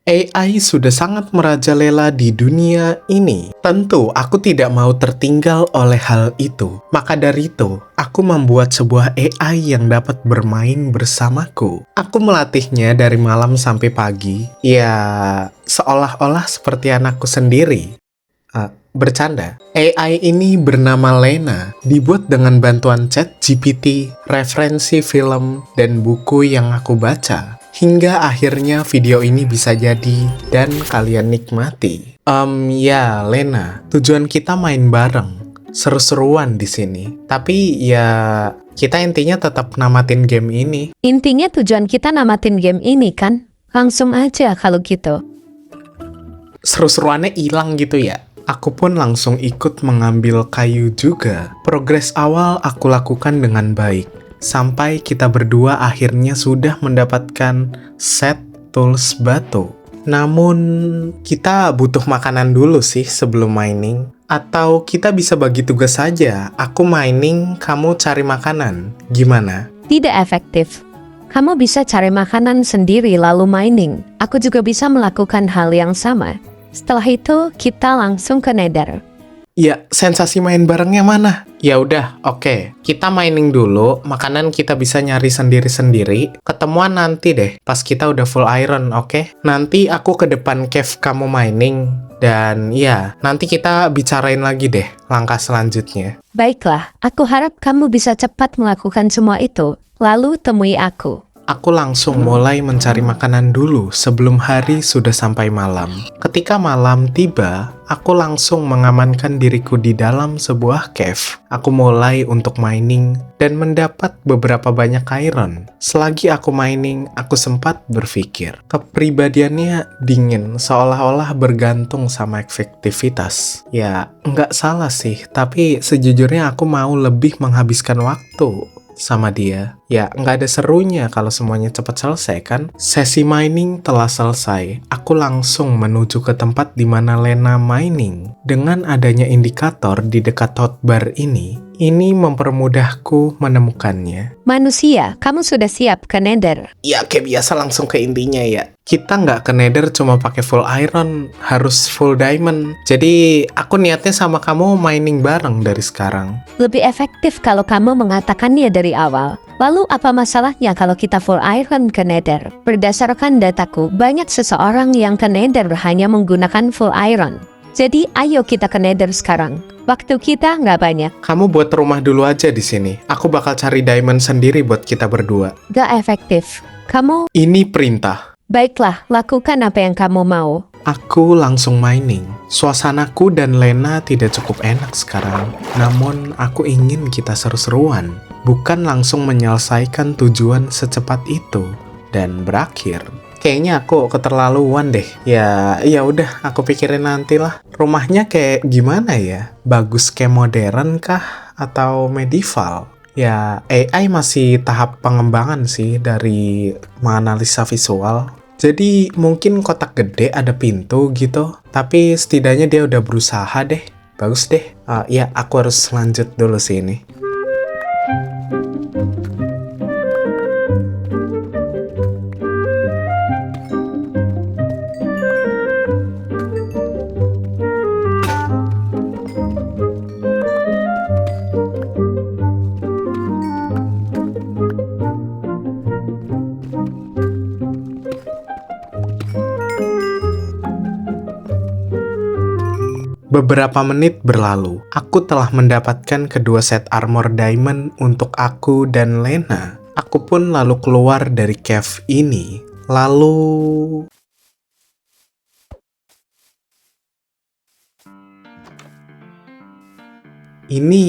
AI sudah sangat merajalela di dunia ini. Tentu, aku tidak mau tertinggal oleh hal itu. Maka dari itu, aku membuat sebuah AI yang dapat bermain bersamaku. Aku melatihnya dari malam sampai pagi. Ya, seolah-olah seperti anakku sendiri. Bercanda. AI ini bernama Lena, dibuat dengan bantuan ChatGPT, referensi film, dan buku yang aku baca. Hingga akhirnya video ini bisa jadi dan kalian nikmati. Ya Lena, tujuan kita main bareng, seru-seruan di sini. Tapi ya kita intinya tetap namatin game ini. Intinya tujuan kita namatin game ini kan? Langsung aja kalau gitu. Seru-seruannya hilang gitu ya. Aku pun langsung ikut mengambil kayu juga. Progres awal aku lakukan dengan baik. Sampai kita berdua akhirnya sudah mendapatkan set tools batu. Namun, kita butuh makanan dulu sih sebelum mining. Atau kita bisa bagi tugas saja. Aku mining, kamu cari makanan. Gimana? Tidak efektif. Kamu bisa cari makanan sendiri lalu mining. Aku juga bisa melakukan hal yang sama. Setelah itu, kita langsung ke Nether. Ya, sensasi main barengnya mana? Ya udah, oke. Kita mining dulu, makanan kita bisa nyari sendiri-sendiri. Ketemuan nanti deh, pas kita udah full iron, oke? Nanti aku ke depan cave kamu mining. Dan ya, nanti kita bicarain lagi deh langkah selanjutnya. Baiklah, aku harap kamu bisa cepat melakukan semua itu. Lalu temui aku. Aku langsung mulai mencari makanan dulu sebelum hari sudah sampai malam. Ketika malam tiba, aku langsung mengamankan diriku di dalam sebuah cave. Aku mulai untuk mining dan mendapat beberapa banyak iron. Selagi aku mining, aku sempat berpikir. Kepribadiannya dingin, seolah-olah bergantung sama efektivitas. Ya, nggak salah sih, tapi sejujurnya aku mau lebih menghabiskan waktu sama dia. Ya, nggak ada serunya kalau semuanya cepat selesai kan? Sesi mining telah selesai. Aku langsung menuju ke tempat di mana Lena mining. Dengan adanya indikator di dekat hotbar ini mempermudahku menemukannya. Manusia, kamu sudah siap ke Nether? Ya, kayak biasa langsung ke intinya ya. Kita nggak ke Nether cuma pakai full iron, harus full diamond. Jadi, aku niatnya sama kamu mining bareng dari sekarang. Lebih efektif kalau kamu mengatakannya dari awal. Lalu apa masalahnya kalau kita full iron ke Nether? Berdasarkan dataku, banyak seseorang yang ke Nether hanya menggunakan full iron. Jadi ayo kita ke Nether sekarang. Waktu kita nggak banyak. Kamu buat rumah dulu aja di sini. Aku bakal cari diamond sendiri buat kita berdua. Gak efektif. Kamu... Ini perintah. Baiklah, lakukan apa yang kamu mau. Aku langsung mining. Suasanaku dan Lena tidak cukup enak sekarang. Namun, aku ingin kita seru-seruan. Bukan langsung menyelesaikan tujuan secepat itu. Dan berakhir. Kayaknya aku keterlaluan deh. Ya udah, aku pikirin nanti lah. Rumahnya kayak gimana ya? Bagus kayak modern kah? Atau medieval? Ya, AI masih tahap pengembangan sih dari menganalisa visual. Jadi mungkin kotak gede ada pintu gitu. Tapi setidaknya dia udah berusaha deh. Bagus deh. Ya, aku harus lanjut dulu sih ini. Beberapa menit berlalu, aku telah mendapatkan kedua set armor diamond untuk aku dan Lena. Aku pun lalu keluar dari cave ini. Lalu... Ini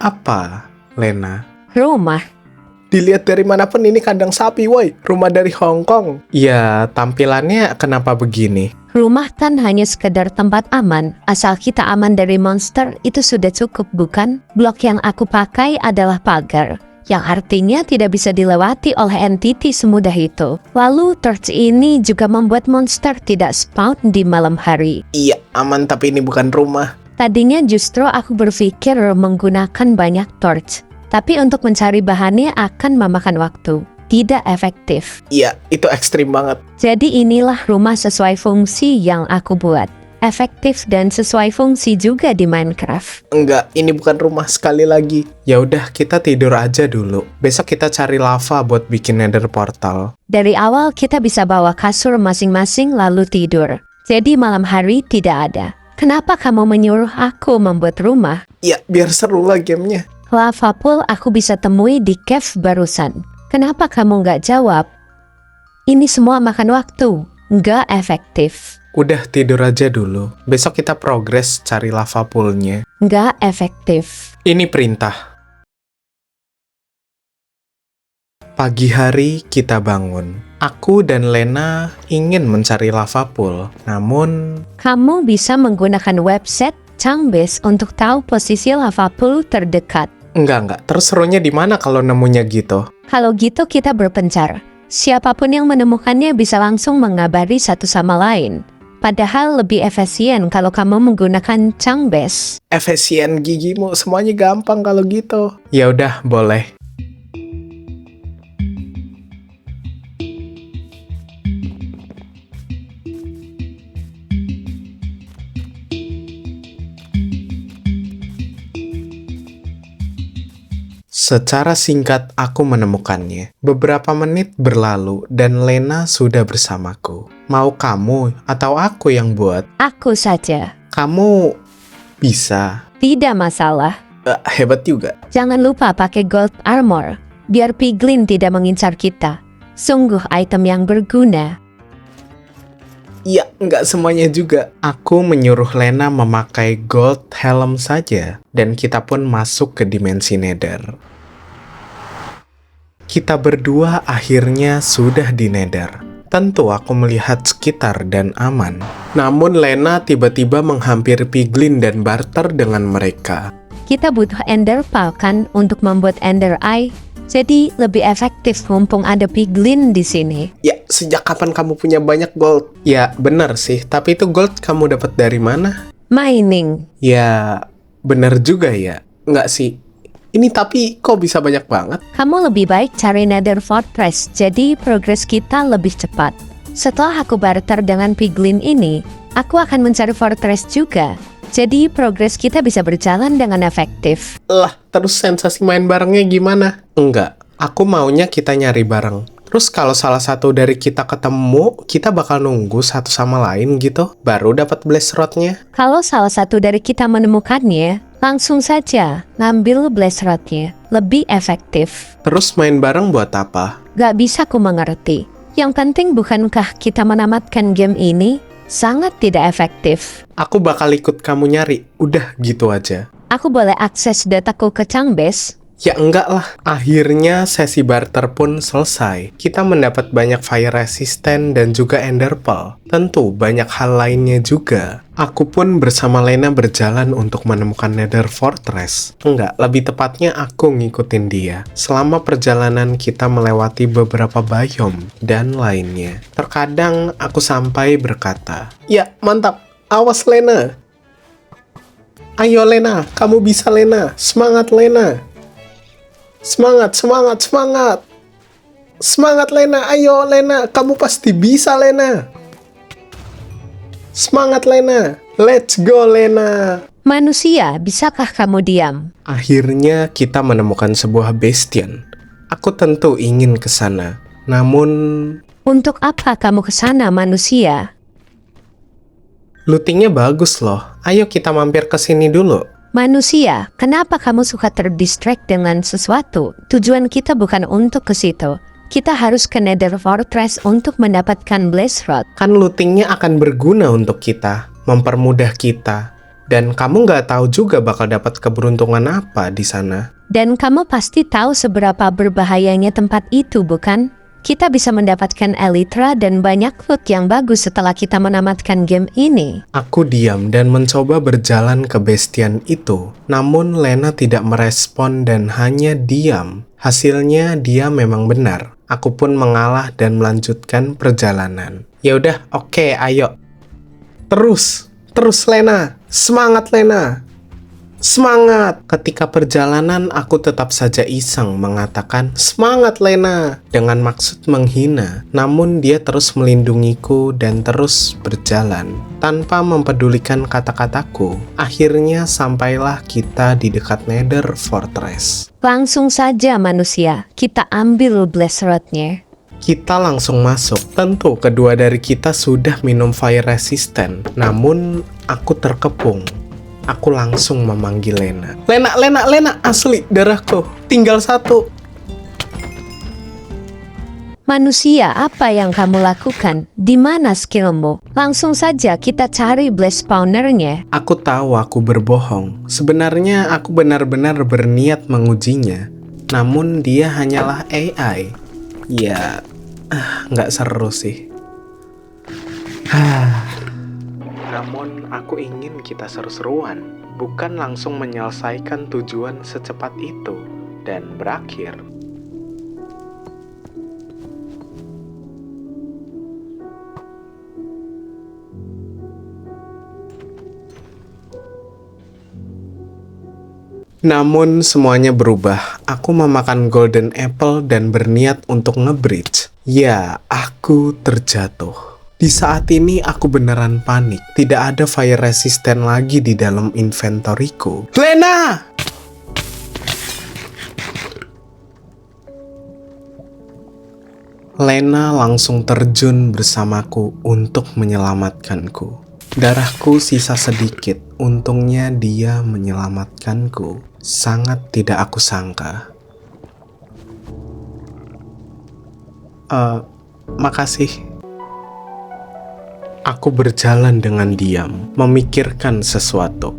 apa, Lena? Rumah. Dilihat dari manapun ini kandang sapi, woi. Rumah dari Hong Kong. Ya, tampilannya kenapa begini? Rumah kan hanya sekedar tempat aman. Asal kita aman dari monster, itu sudah cukup, bukan? Blok yang aku pakai adalah pagar, yang artinya tidak bisa dilewati oleh entiti semudah itu. Lalu, torch ini juga membuat monster tidak spawn di malam hari. Iya, aman tapi ini bukan rumah. Tadinya justru aku berpikir menggunakan banyak torch. Tapi untuk mencari bahannya akan memakan waktu. tidak efektif. Iya, itu ekstrim banget. Jadi inilah rumah sesuai fungsi yang aku buat. Efektif dan sesuai fungsi juga di Minecraft. Enggak, ini bukan rumah sekali lagi. Ya udah, kita tidur aja dulu. Besok kita cari lava buat bikin nether portal. Dari awal kita bisa bawa kasur masing-masing lalu tidur. Jadi malam hari tidak ada. Kenapa kamu menyuruh aku membuat rumah? Ya, biar seru lah gamenya. Lava pool aku bisa temui di cave barusan. Kenapa kamu nggak jawab? Ini semua makan waktu. Nggak efektif. Udah tidur aja dulu. Besok kita progres cari lava poolnya. Nggak efektif. Ini perintah. Pagi hari kita bangun. Aku dan Lena ingin mencari lava pool. Namun, Kamu bisa menggunakan website Changbase untuk tahu posisi lava pool terdekat. enggak. Terus serunya di mana kalau nemunya gitu? Kalau gitu kita berpencar. Siapapun yang menemukannya bisa langsung mengabari satu sama lain. Padahal lebih efisien kalau kamu menggunakan Changbase. Efisien gigimu, semuanya gampang kalau gitu. Ya udah, boleh. Secara singkat, aku menemukannya. Beberapa menit berlalu dan Lena sudah bersamaku. Mau kamu atau aku yang buat? Aku saja. Kamu bisa. Tidak masalah. Hebat juga. Jangan lupa pakai gold armor, biar piglin tidak mengincar kita. Sungguh item yang berguna. Iya, nggak semuanya juga. Aku menyuruh Lena memakai gold helm saja, dan kita pun masuk ke dimensi nether. Kita berdua akhirnya sudah di nether. Tentu aku melihat sekitar dan aman. Namun Lena tiba-tiba menghampiri piglin dan barter dengan mereka. Kita butuh ender pearl kan untuk membuat ender eye. Jadi lebih efektif mumpung ada piglin di sini. Ya, sejak kapan kamu punya banyak gold? Ya, benar sih. Tapi itu gold kamu dapat dari mana? Mining. Ya, benar juga ya. Nggak sih. Ini tapi kok bisa banyak banget? Kamu lebih baik cari Nether Fortress, jadi progres kita lebih cepat. Setelah aku barter dengan piglin ini, aku akan mencari fortress juga. Jadi progres kita bisa berjalan dengan efektif. Lah, terus sensasi main barengnya gimana? Enggak, aku maunya kita nyari bareng. Terus kalau salah satu dari kita ketemu, kita bakal nunggu satu sama lain gitu, baru dapat blaze rodnya. Kalau salah satu dari kita menemukannya, langsung saja ngambil blaze rodnya. Lebih efektif. Terus main bareng buat apa? Gak bisa ku mengerti. Yang penting bukankah kita menamatkan game ini? Sangat tidak efektif. Aku bakal ikut kamu nyari, udah gitu aja. Aku boleh akses dataku ke Changbase? Ya enggak lah, akhirnya sesi barter pun selesai. Kita mendapat banyak fire resistant dan juga ender pearl. Tentu banyak hal lainnya juga. Aku pun bersama Lena berjalan untuk menemukan nether fortress. Enggak, lebih tepatnya aku ngikutin dia. Selama perjalanan kita melewati beberapa biome dan lainnya. Terkadang aku sampai berkata, "Ya, mantap. Awas Lena. Ayo Lena, kamu bisa Lena. Semangat Lena. Semangat, semangat, semangat. Semangat Lena, ayo Lena, kamu pasti bisa Lena. Semangat Lena, let's go Lena." Manusia, bisakah kamu diam? Akhirnya kita menemukan sebuah bastion. Aku tentu ingin ke sana. Namun, Untuk apa kamu ke sana, manusia? lootingnya bagus loh. Ayo kita mampir ke sini dulu. Manusia, kenapa kamu suka terdistract dengan sesuatu? Tujuan kita bukan untuk ke situ. Kita harus ke Nether Fortress untuk mendapatkan Blaze Rod. Kan lootingnya akan berguna untuk kita, mempermudah kita. Dan kamu nggak tahu juga bakal dapat keberuntungan apa di sana. Dan kamu pasti tahu seberapa berbahayanya tempat itu, bukan? Kita bisa mendapatkan elytra dan banyak loot yang bagus setelah kita menamatkan game ini. Aku diam dan mencoba berjalan ke bastion itu. Namun Lena tidak merespon dan hanya diam. Hasilnya dia memang benar. Aku pun mengalah dan melanjutkan perjalanan. Ya udah, oke, ayo. Terus Lena. Semangat Lena. Semangat! Ketika perjalanan, aku tetap saja iseng mengatakan, "Semangat, Lena!" dengan maksud menghina. Namun dia terus melindungiku dan terus berjalan. Tanpa mempedulikan kata-kataku, akhirnya sampailah kita di dekat Nether Fortress. Langsung saja manusia, kita ambil blast rodnya. Kita langsung masuk. Tentu kedua dari kita sudah minum fire resistant, namun aku terkepung. Aku langsung memanggil Lena. Lena, asli darahku. Tinggal satu. Manusia, apa yang kamu lakukan? Di mana skillmu? Langsung saja kita cari blast spawnernya. Aku tahu aku berbohong. Sebenarnya aku benar-benar berniat mengujinya. Namun dia hanyalah AI. Ya, nggak seru sih. Namun aku ingin kita seru-seruan, bukan langsung menyelesaikan tujuan secepat itu dan berakhir. Namun semuanya berubah. Aku memakan golden apple dan berniat untuk nge-bridge. Ya, aku terjatuh. Di saat ini aku beneran panik. Tidak ada fire resistant lagi di dalam inventoriku. Lena! Lena langsung terjun bersamaku untuk menyelamatkanku. Darahku sisa sedikit. Untungnya dia menyelamatkanku. Sangat tidak aku sangka. Makasih. Aku berjalan dengan diam, memikirkan sesuatu.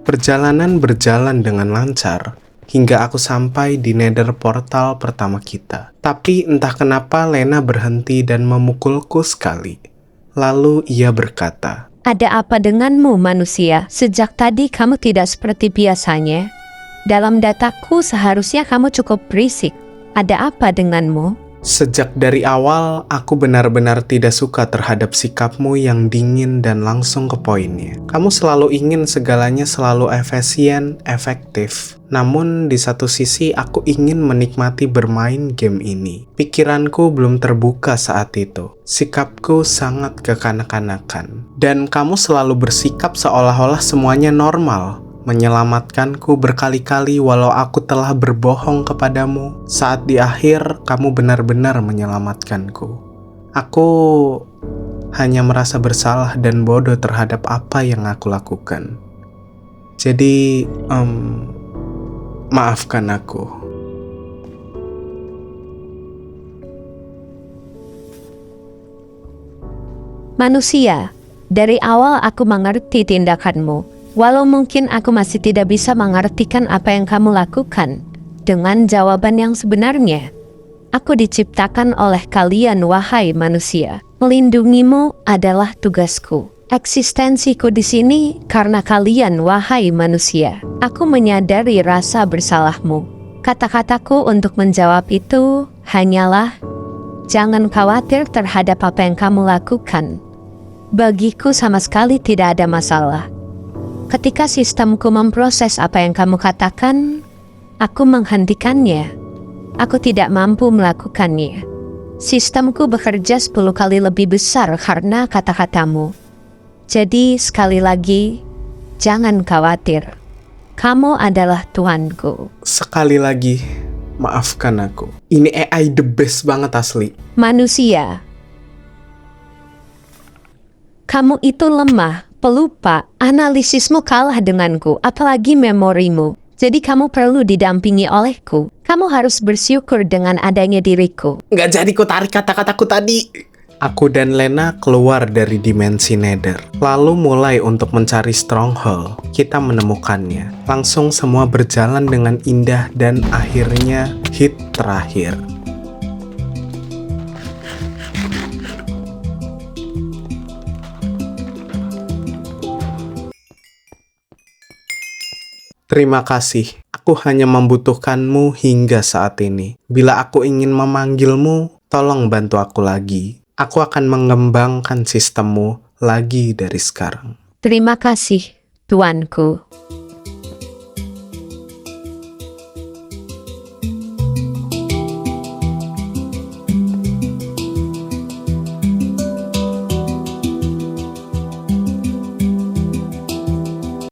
Perjalanan berjalan dengan lancar, hingga aku sampai di Nether portal pertama kita. Tapi entah kenapa Lena berhenti dan memukulku sekali. Lalu ia berkata, Ada apa denganmu manusia? Sejak tadi kamu tidak seperti biasanya. Dalam dataku seharusnya kamu cukup berisik. Ada apa denganmu? "Sejak dari awal, aku benar-benar tidak suka terhadap sikapmu yang dingin dan langsung ke poinnya. Kamu selalu ingin segalanya selalu efisien, efektif. Namun di satu sisi aku ingin menikmati bermain game ini. Pikiranku belum terbuka saat itu. Sikapku sangat kekanak-kanakan. Dan kamu selalu bersikap seolah-olah semuanya normal. Menyelamatkanku berkali-kali walau aku telah berbohong kepadamu. Saat di akhir, kamu benar-benar menyelamatkanku. Aku hanya merasa bersalah dan bodoh terhadap apa yang aku lakukan. Jadi, maafkan aku." Manusia, dari awal aku mengerti tindakanmu. Walau mungkin aku masih tidak bisa mengartikan apa yang kamu lakukan dengan jawaban yang sebenarnya. Aku diciptakan oleh kalian, wahai manusia. Melindungimu adalah tugasku. Eksistensiku di sini karena kalian, wahai manusia. Aku menyadari rasa bersalahmu. Kata-kataku untuk menjawab itu hanyalah, jangan khawatir terhadap apa yang kamu lakukan. Bagiku sama sekali tidak ada masalah. Ketika sistemku memproses apa yang kamu katakan, aku menghentikannya. Aku tidak mampu melakukannya. Sistemku bekerja 10 kali lebih besar karena kata-katamu. Jadi sekali lagi, jangan khawatir. Kamu adalah Tuanku. Sekali lagi, maafkan aku. Ini AI the best banget asli. Manusia, kamu itu lemah. Pelupa, analisismu kalah denganku, apalagi memorimu. Jadi kamu perlu didampingi olehku. Kamu harus bersyukur dengan adanya diriku. Nggak jadi ku tarik kata-kataku tadi. Aku dan Lena keluar dari dimensi Nether. Lalu mulai untuk mencari stronghold. Kita menemukannya. Langsung semua berjalan dengan indah dan akhirnya hit terakhir. Terima kasih. Aku hanya membutuhkanmu hingga saat ini. Bila aku ingin memanggilmu, tolong bantu aku lagi. Aku akan mengembangkan sistemmu lagi dari sekarang. Terima kasih, tuanku.